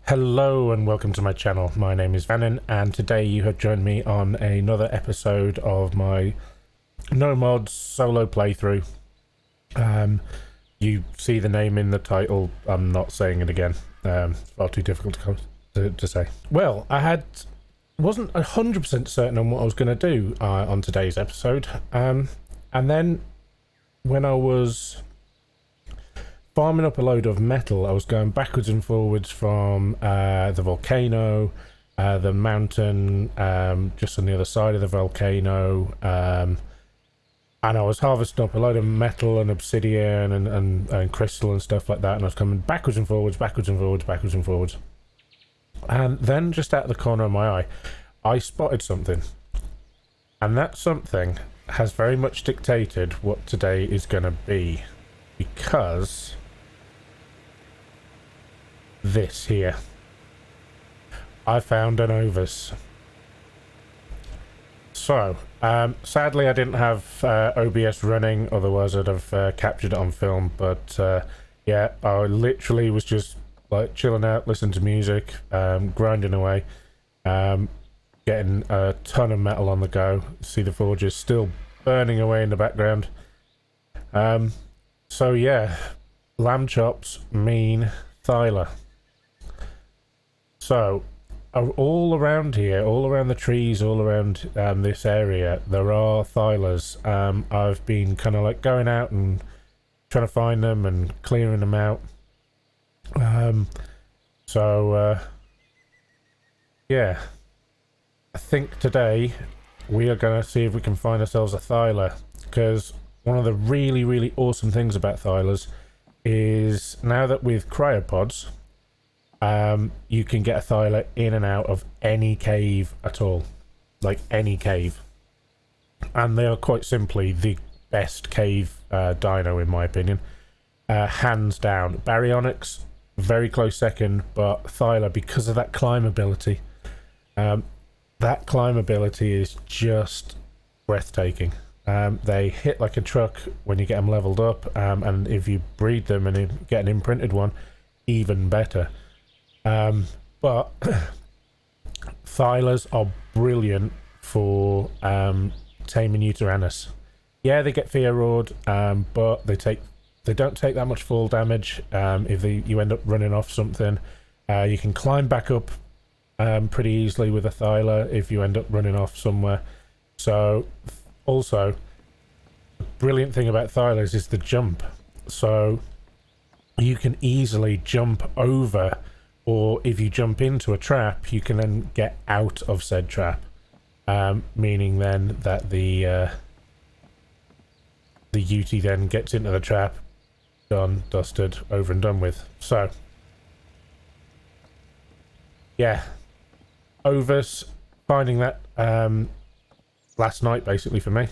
Hello and welcome to my channel. My name is Vannin and today you have joined me on another episode of my no mods solo playthrough. You see the name in the title. I'm not saying it again. It's far too difficult to say. Well, wasn't 100% certain on what I was going to do on today's episode. And then when I was farming up a load of metal, I was going backwards and forwards from the volcano, the mountain just on the other side of the volcano, and I was harvesting up a load of metal and obsidian and crystal and stuff like that, and I was coming backwards and forwards, backwards and forwards, backwards and forwards. And then just out of the corner of my eye, I spotted something. And that something has very much dictated what today is going to be. Because this here, I found an Ovis. So sadly I didn't have OBS running, otherwise I'd have captured it on film, but yeah, I literally was just like chilling out, listening to music, grinding away, getting a ton of metal on the go. See the forges still burning away in the background. So yeah, lamb chops mean Thyla. So all around here, all around the trees, all around this area, there are Thylas. I've been kind of like going out and trying to find them and clearing them out. Yeah, I think today we are going to see if we can find ourselves a Thyla, because one of the really, really awesome things about Thylas is now that with cryopods, you can get a Thyla in and out of any cave at all. Like any cave. And they are quite simply the best cave dino in my opinion. Hands down. Baryonyx, very close second, but Thyla, because of that climb ability, that climb ability is just breathtaking. They hit like a truck when you get them leveled up, and if you breed them and get an imprinted one, even better. But Thylas are brilliant for taming Uteranus. Yeah, they get fear roared, but they don't take that much fall damage. If you end up running off something, you can climb back up pretty easily with a Thyla if you end up running off somewhere. So also, the brilliant thing about Thylas is the jump. So you can easily jump over, or if you jump into a trap, you can then get out of said trap. Meaning then that the Ute then gets into the trap, done, dusted, over and done with. So yeah, Ovis, finding that last night basically for me,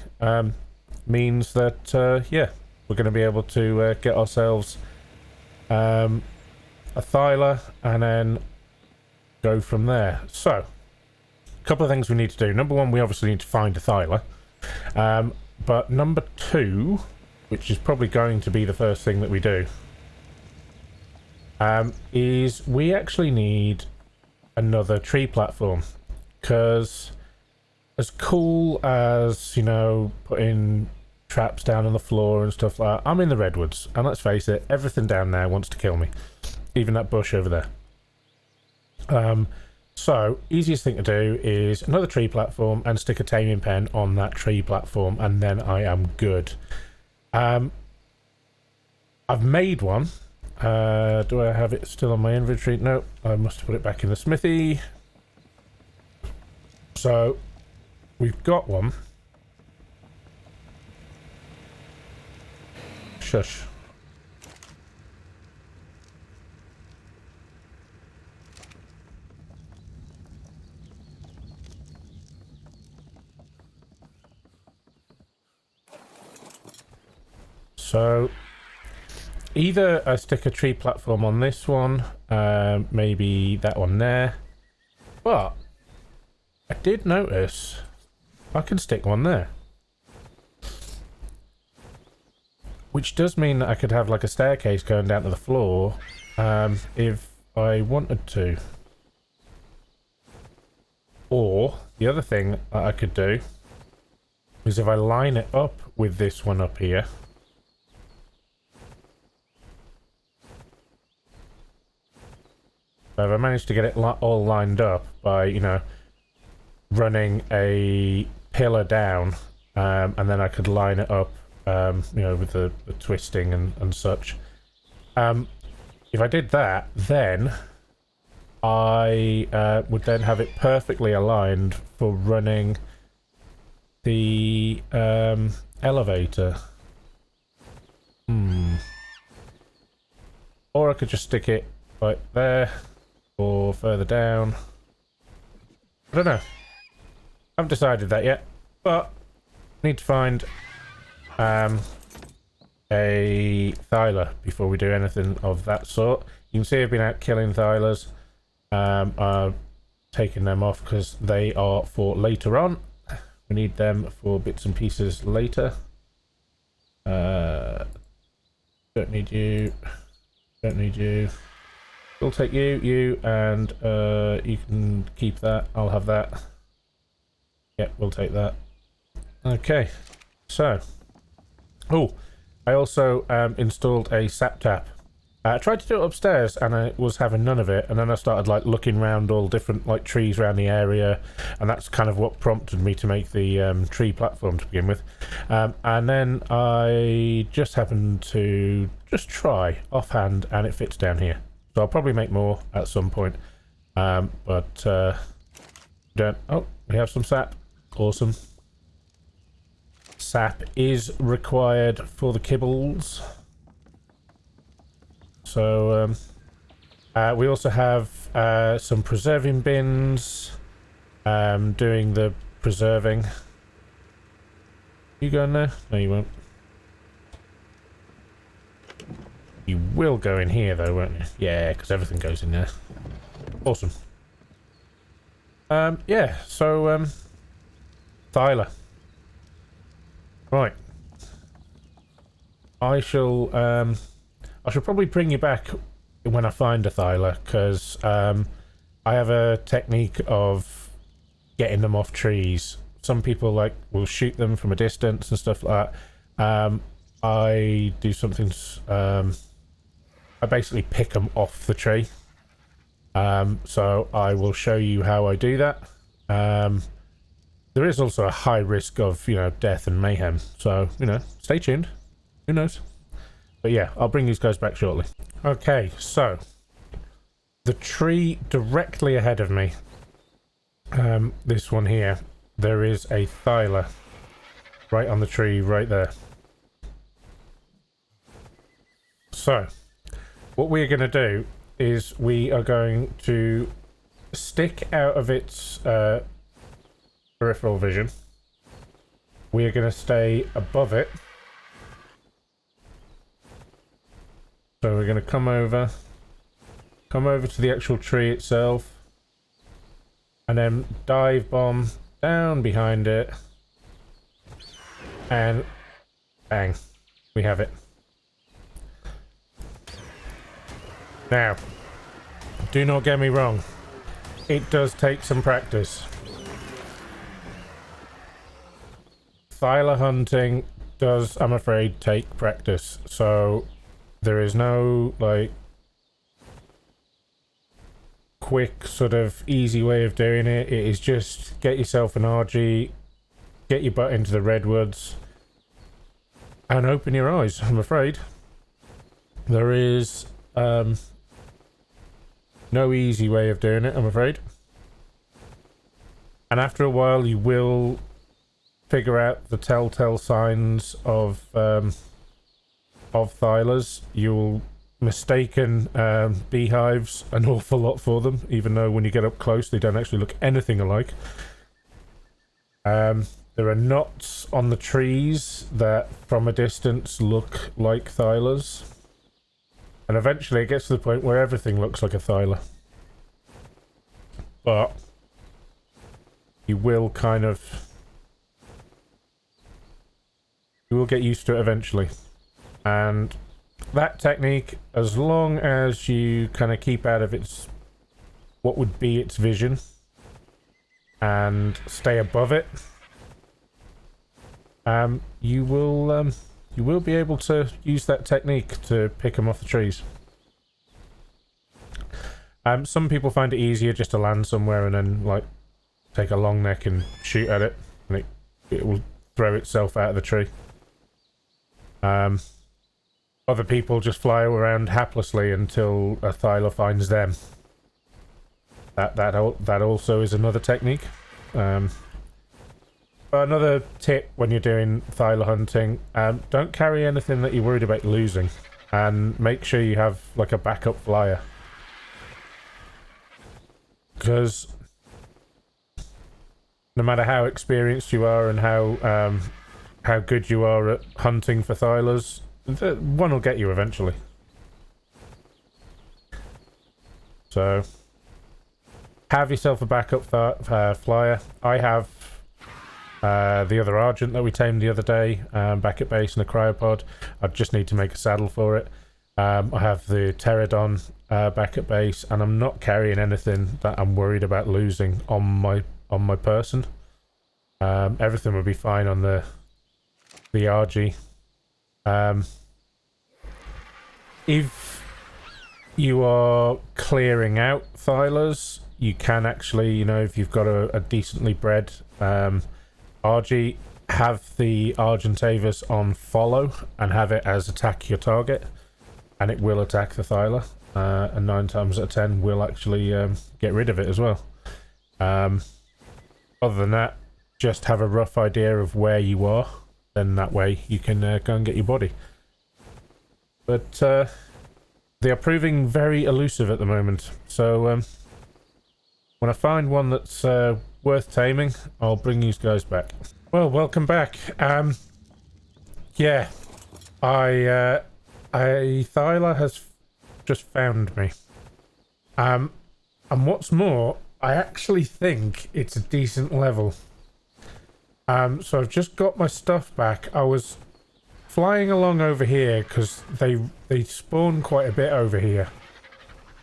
means that yeah, we're going to be able to get ourselves a Thyla and then go from there. So a couple of things we need to do. Number one, we obviously need to find a Thyla, but number two, which is probably going to be the first thing that we do, is we actually need another tree platform. Because as cool as, you know, putting traps down on the floor and stuff like that, I'm in the redwoods, and let's face it, everything down there wants to kill me, even that bush over there. So easiest thing to do is another tree platform and stick a taming pen on that tree platform, and then I am good. I've made one. Do I have it still on my inventory? No, I must have put it back in the smithy. So we've got one. Shush. So either I stick a tree platform on this one, maybe that one there, but I did notice I can stick one there, which does mean that I could have like a staircase going down to the floor if I wanted to. Or the other thing that I could do is if I line it up with this one up here. So if I managed to get it all lined up by, you know, running a pillar down, and then I could line it up, you know, with the twisting and such. If I did that, then I would then have it perfectly aligned for running the elevator. Or I could just stick it right there or further down. I don't know. I haven't decided that yet, but I need to find a Thyla before we do anything of that sort. You can see I've been out killing Thylas. I've taken them off because they are for later on. We need them for bits and pieces later. Don't need you. Don't need you. We'll take you, and you can keep that. I'll have that. Yep, we'll take that. Okay, so. Oh, I also installed a sap tap. I tried to do it upstairs and I was having none of it, and then I started like looking around all different like trees around the area, and that's kind of what prompted me to make the tree platform to begin with. And then I just happened to just try offhand, and it fits down here. So I'll probably make more at some point. But don't. Oh, we have some sap. Awesome. Sap is required for the kibbles. So we also have some preserving bins doing the preserving. You go in there? No, you won't. You will go in here though, won't you? Yeah, because everything goes in there. Awesome. Yeah, so Thyla. Right. I shall probably bring you back when I find a Thyla, because I have a technique of getting them off trees. Some people like will shoot them from a distance and stuff like that. I do something. I basically pick them off the tree. So I will show you how I do that. There is also a high risk of, you know, death and mayhem. So, you know, stay tuned. Who knows? But yeah, I'll bring these guys back shortly. Okay, so the tree directly ahead of me, this one here, there is a Thyla right on the tree right there. So what we're going to do is we are going to stick out of its peripheral vision. We are going to stay above it. So we're going to come over to the actual tree itself, and then dive bomb down behind it, and bang, we have it. Now, do not get me wrong, it does take some practice. Thyla hunting does, I'm afraid, take practice, so there is no, like, quick, sort of, easy way of doing it. It is just get yourself an RG, get your butt into the redwoods, and open your eyes, I'm afraid. There is, no easy way of doing it, I'm afraid. And after a while, you will figure out the telltale signs of Thylas. You'll mistaken beehives an awful lot for them, even though when you get up close they don't actually look anything alike. There are knots on the trees that from a distance look like Thylas, and eventually it gets to the point where everything looks like a Thyla. But you will kind of, you will get used to it eventually. And that technique, as long as you kind of keep out of its what would be its vision and stay above it, you will be able to use that technique to pick them off the trees. Some people find it easier just to land somewhere and then like take a long neck and shoot at it, and it will throw itself out of the tree. Other people just fly around haplessly until a Thyla finds them. That also is another technique. Another tip when you're doing Thyla hunting, don't carry anything that you're worried about losing, and make sure you have like a backup flyer. Because no matter how experienced you are and how good you are at hunting for Thylas, one will get you eventually. So have yourself a backup flyer. I have the other Argent that we tamed the other day back at base in the cryopod. I just need to make a saddle for it. I have the Pterodon back at base, and I'm not carrying anything that I'm worried about losing on my person. Everything will be fine on the RG. If you are clearing out Thylas, you can actually, you know, if you've got a decently bred RG, have the Argentavis on follow and have it as attack your target, and it will attack the Thyla, and 9 times out of 10 will actually get rid of it as well. Other than that, just have a rough idea of where you are, then that way you can go and get your body. But they are proving very elusive at the moment, so when I find one that's worth taming, I'll bring these guys back. Well, welcome back. Yeah, a Thyla has just found me. And what's more, I actually think it's a decent level. So I've just got my stuff back. I was flying along over here because they spawn quite a bit over here.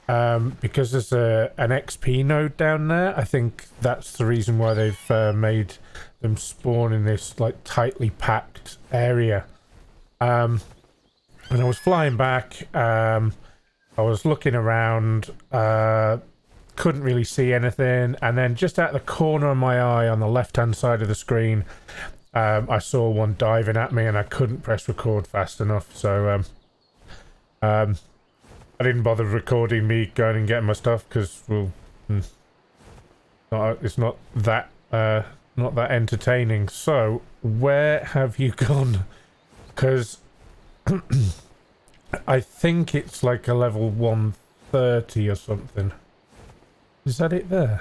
Because there's an XP node down there. I think that's the reason why they've made them spawn in this like tightly packed area. And I was flying back. I was looking around. Couldn't really see anything, and then just out the corner of my eye on the left hand side of the screen, I saw one diving at me, and I couldn't press record fast enough, so I didn't bother recording me going and getting my stuff because, well, it's not that entertaining. So where have you gone? Because I think it's like a level 130 or something. Is that it there?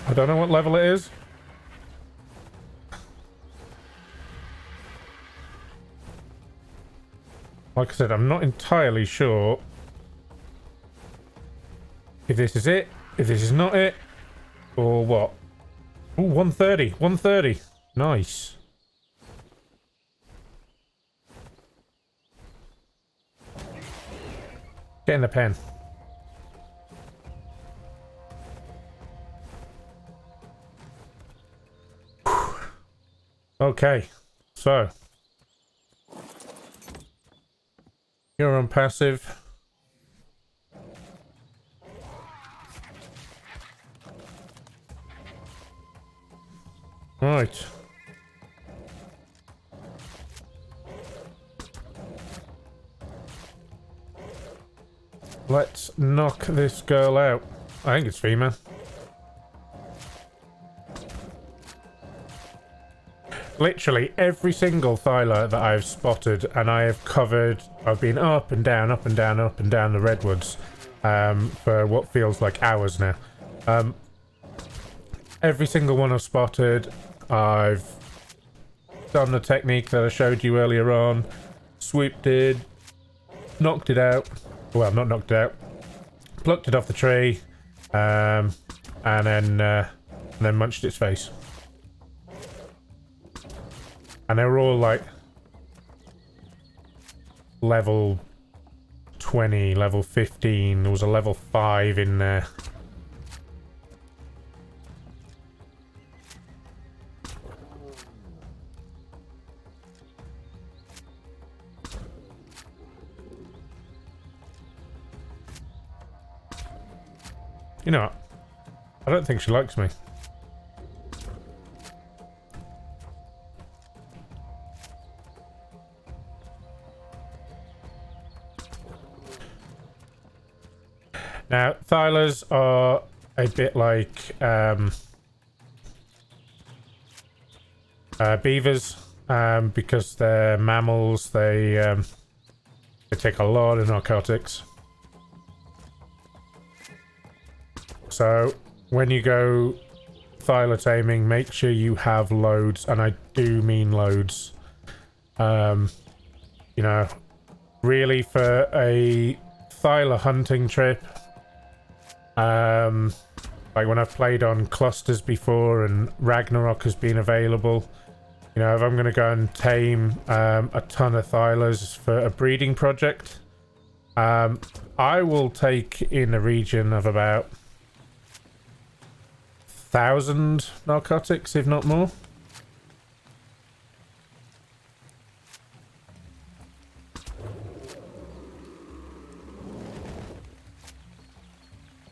I don't know what level it is. Like I said, I'm not entirely sure if this is it, if this is not it, or what. Ooh, 130, 130. Nice. Get in the pen. Okay, so you're on passive. Right. Let's knock this girl out. I think it's female. Literally every single Thyla that I've spotted, and I have covered, I've been up and down, up and down, up and down the redwoods for what feels like hours now. every single one I've spotted, I've done the technique that I showed you earlier on, swooped it, knocked it out, well, not knocked it out, plucked it off the tree, and then munched its face. And they were all like level 20, level 15, there was a level 5 in there. You know what? I don't think she likes me. Now, Thylas are a bit like beavers, because they're mammals. They take a lot of narcotics. So when you go Thyla taming, make sure you have loads, and I do mean loads. You know, really for a Thyla hunting trip, like when I've played on clusters before and Ragnarok has been available, you know, if I'm going to go and tame a ton of Thylas for a breeding project, I will take in a region of about 1,000 narcotics, if not more.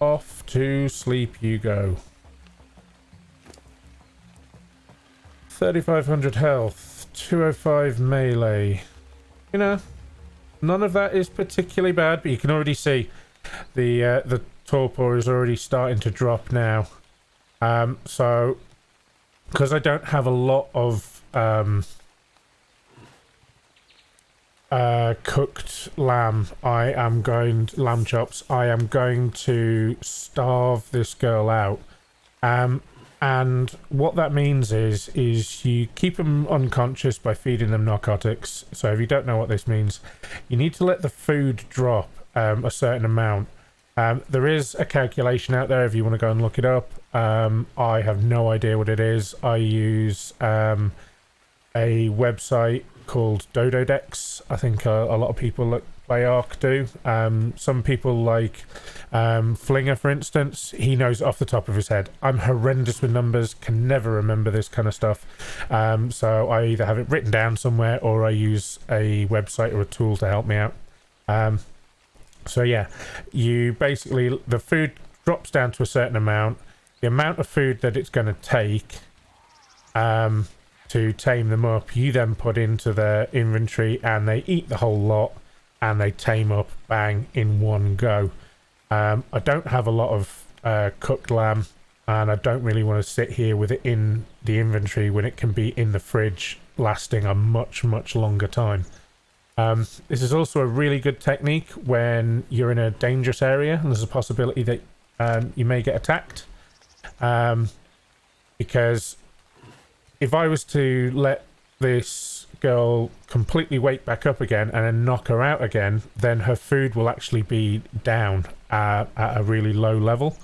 Off to sleep you go. 3,500 health, 205 melee. You know, none of that is particularly bad, but you can already see the torpor is already starting to drop now. So because I don't have a lot of cooked lamb, lamb chops, I am going to starve this girl out. And what that means is you keep them unconscious by feeding them narcotics. So if you don't know what this means, you need to let the food drop a certain amount. There is a calculation out there if you want to go and look it up. I have no idea what it is. I use a website called Dododex. I think a lot of people that play Ark do. Some people like Flinger, for instance. He knows off the top of his head. I'm horrendous with numbers, can never remember this kind of stuff. So I either have it written down somewhere or I use a website or a tool to help me out. So yeah, you basically, the food drops down to a certain amount. The amount of food that it's going to take to tame them up, you then put into their inventory and they eat the whole lot and they tame up, bang, in one go. I don't have a lot of cooked lamb, and I don't really want to sit here with it in the inventory when it can be in the fridge lasting a much, much longer time. This is also a really good technique when you're in a dangerous area and there's a possibility that you may get attacked. Because if I was to let this girl completely wake back up again and then knock her out again, then her food will actually be down at a really low level.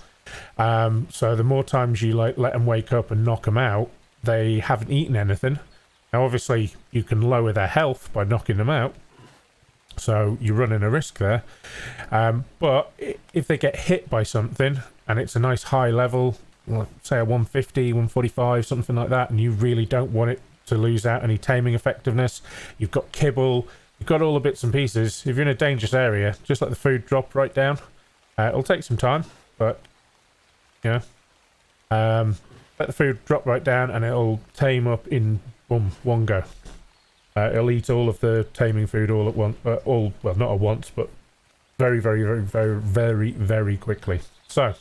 So the more times you let them wake up and knock them out, they haven't eaten anything. Now obviously you can lower their health by knocking them out, so you're running a risk there. But if they get hit by something and it's a nice high level, say a 150, 145, something like that, and you really don't want it to lose out any taming effectiveness, you've got kibble, you've got all the bits and pieces. If you're in a dangerous area, just let the food drop right down. It'll take some time, but yeah, let the food drop right down and it'll tame up in one go. It'll eat all of the taming food all at once, well, not at once, but very, very, very, very, very, very quickly. So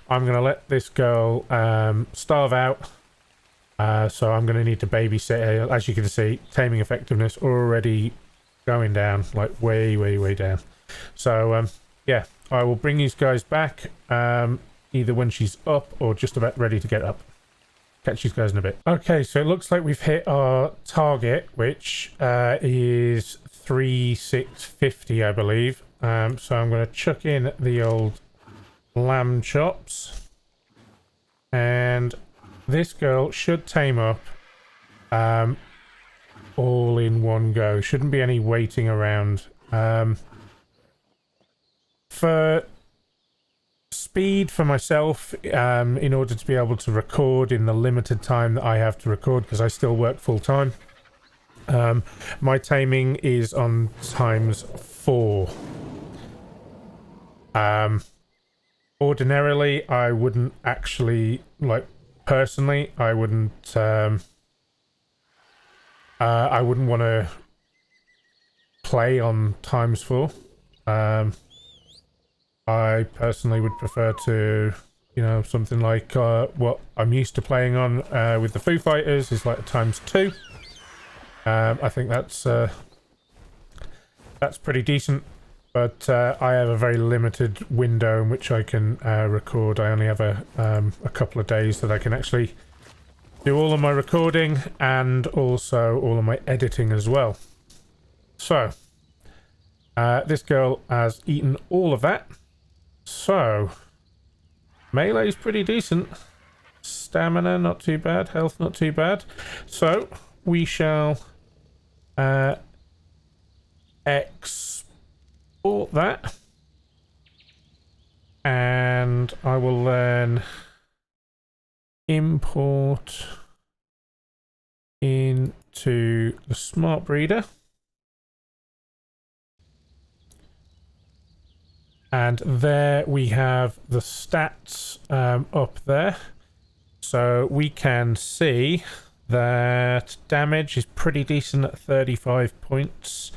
I'm going to let this girl starve out. So I'm going to need to babysit her. As you can see, taming effectiveness already going down, like way, way, way down. So yeah, I will bring these guys back. either when she's up or just about ready to get up. Catch you guys in a bit. Okay, so it looks like we've hit our target, which is 3,650, I believe. So I'm going to chuck in the old lamb chops. And this girl should tame up all in one go. Shouldn't be any waiting around. For speed for myself, in order to be able to record in the limited time that I have to record, because I still work full time, my taming is on ×4. Ordinarily, I wouldn't actually, like, personally, I wouldn't want to play on ×4. I personally would prefer to, you know, something like what I'm used to playing on with the Foo Fighters is like a ×2. I think that's pretty decent, but I have a very limited window in which I can record. I only have a couple of days that I can actually do all of my recording and also all of my editing as well. So this girl has eaten all of that. So melee's pretty decent. Stamina not too bad. Health not too bad. So we shall export that, and I will then import into the smart breeder. And there we have the stats up there. So we can see that damage is pretty decent at 35 points.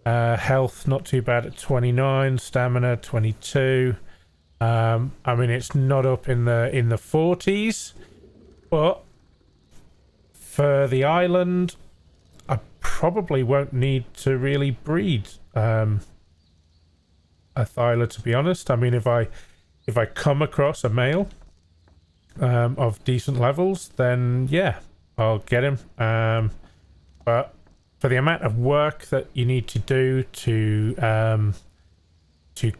Health not too bad at 29. Stamina 22. I mean, it's not up in the 40s, but for the island, I probably won't need to really breed a Thyla, to be honest. I mean, if I come across a male of decent levels, then yeah, I'll get him. But for the amount of work that you need to do to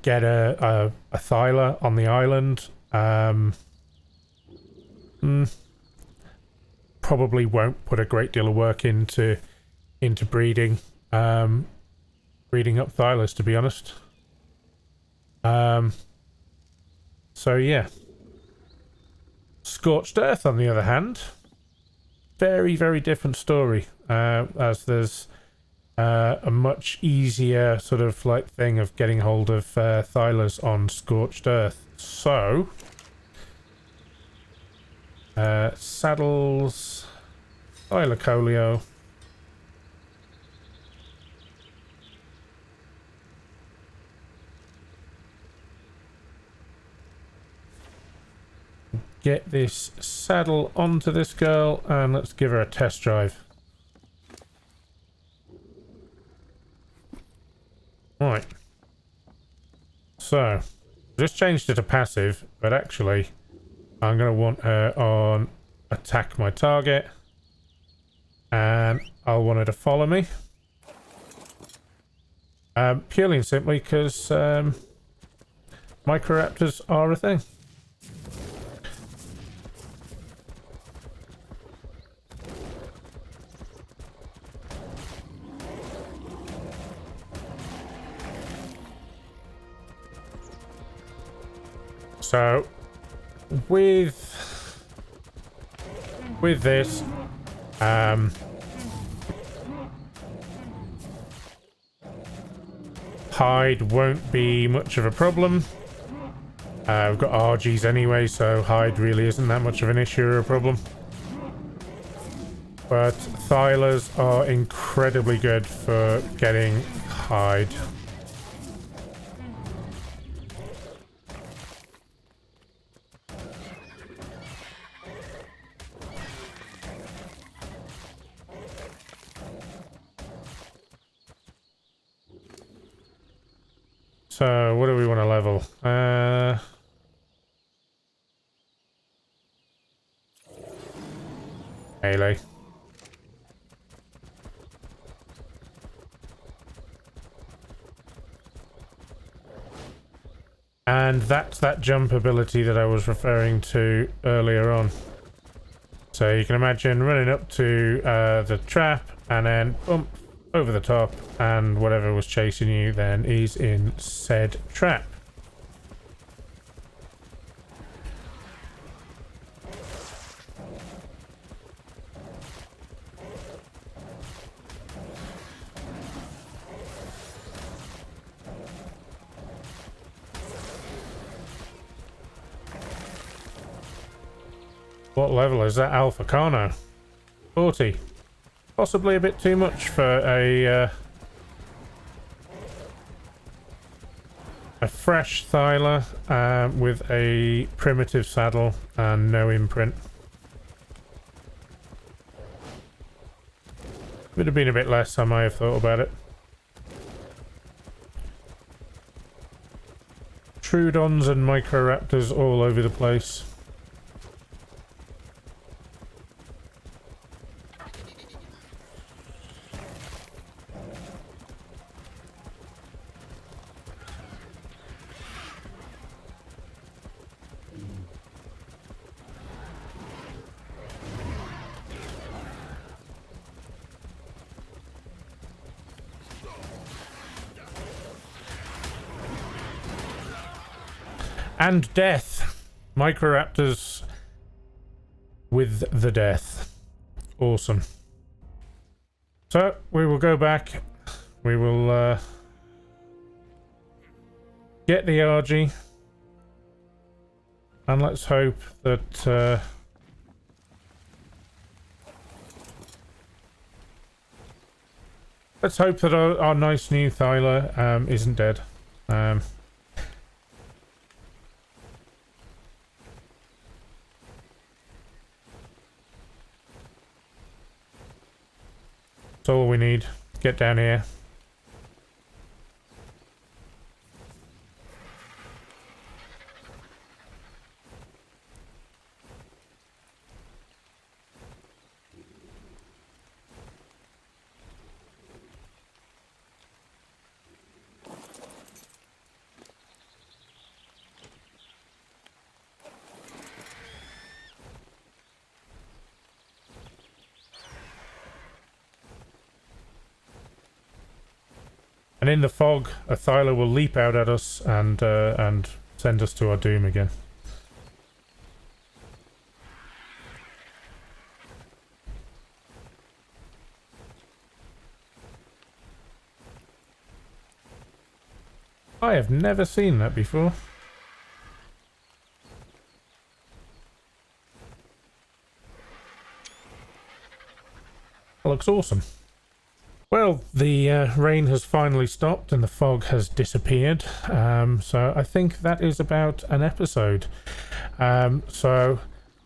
get a Thyla on the island, probably won't put a great deal of work into breeding up Thylas, to be honest. So yeah. Scorched Earth, on the other hand, very, very different story, as there's a much easier sort of like thing of getting hold of Thylas on Scorched Earth. So saddles, Thylacoleo. Get this saddle onto this girl and let's give her a test drive. Right. So, just changed it to passive, but actually I'm going to want her on attack my target. And I'll want her to follow me. Purely and simply because Microraptors are a thing. So, with this, hide won't be much of a problem. We've got RGs anyway, so hide really isn't that much of an issue or a problem. But Thylas are incredibly good for getting hide. So, what do we want to level? Melee. And that's that jump ability that I was referring to earlier on. So you can imagine running up to the trap and then bump over the top, and whatever was chasing you then is in said trap. What level is that Alpha Carno? 40. Possibly a bit too much for a fresh Thyla with a primitive saddle and no imprint. Would have been a bit less, I might have thought about it. Troodons and Microraptors all over the place. And death. Microraptors with the death. Awesome. So, we will go back. We will get the RG. And let's hope that our nice new Thyla isn't dead. That's all we need. Get down here. And in the fog, a Thyla will leap out at us and send us to our doom again. I have never seen that before. That looks awesome. Well, the rain has finally stopped and the fog has disappeared, so I think that is about an episode. So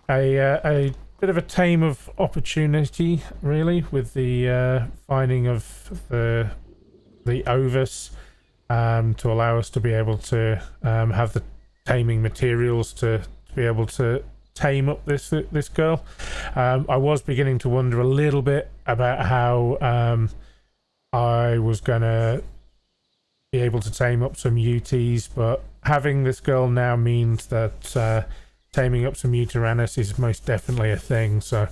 a bit of a tame of opportunity, really, with the finding of the Ovis to allow us to be able to have the taming materials to be able to tame up this girl. I was beginning to wonder a little bit about how I was gonna be able to tame up some UTs, but having this girl now means that taming up some Uteranus is most definitely a thing. So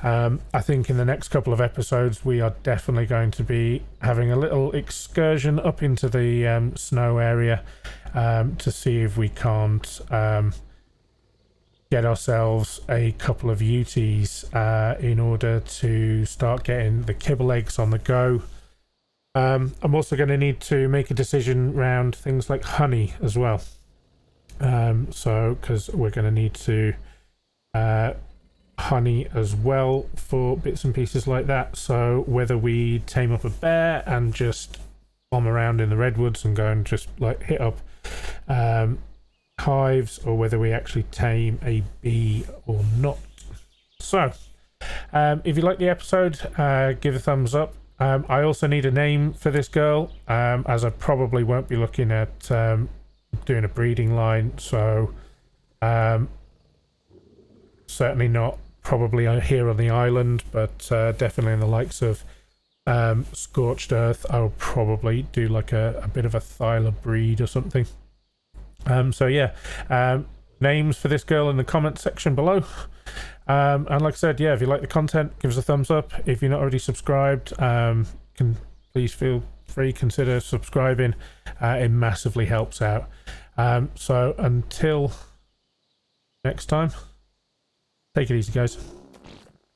I think in the next couple of episodes we are definitely going to be having a little excursion up into the snow area to see if we can't get ourselves a couple of UTs in order to start getting the kibble eggs on the go. I'm also going to need to make a decision around things like honey as well. So, because we're going to need to honey as well for bits and pieces like that. So whether we tame up a bear and just bomb around in the redwoods and go and just like hit up hives, or whether we actually tame a bee or not. So, if you like the episode, give a thumbs up. I also need a name for this girl, as I probably won't be looking at doing a breeding line, so certainly not probably here on the island, but definitely in the likes of Scorched Earth, I will probably do like a bit of a Thyla breed or something. So yeah, names for this girl in the comment section below. And like I said, yeah, if you like the content, give us a thumbs up. If you're not already subscribed, please feel free, consider subscribing. It massively helps out. So until next time, take it easy, guys.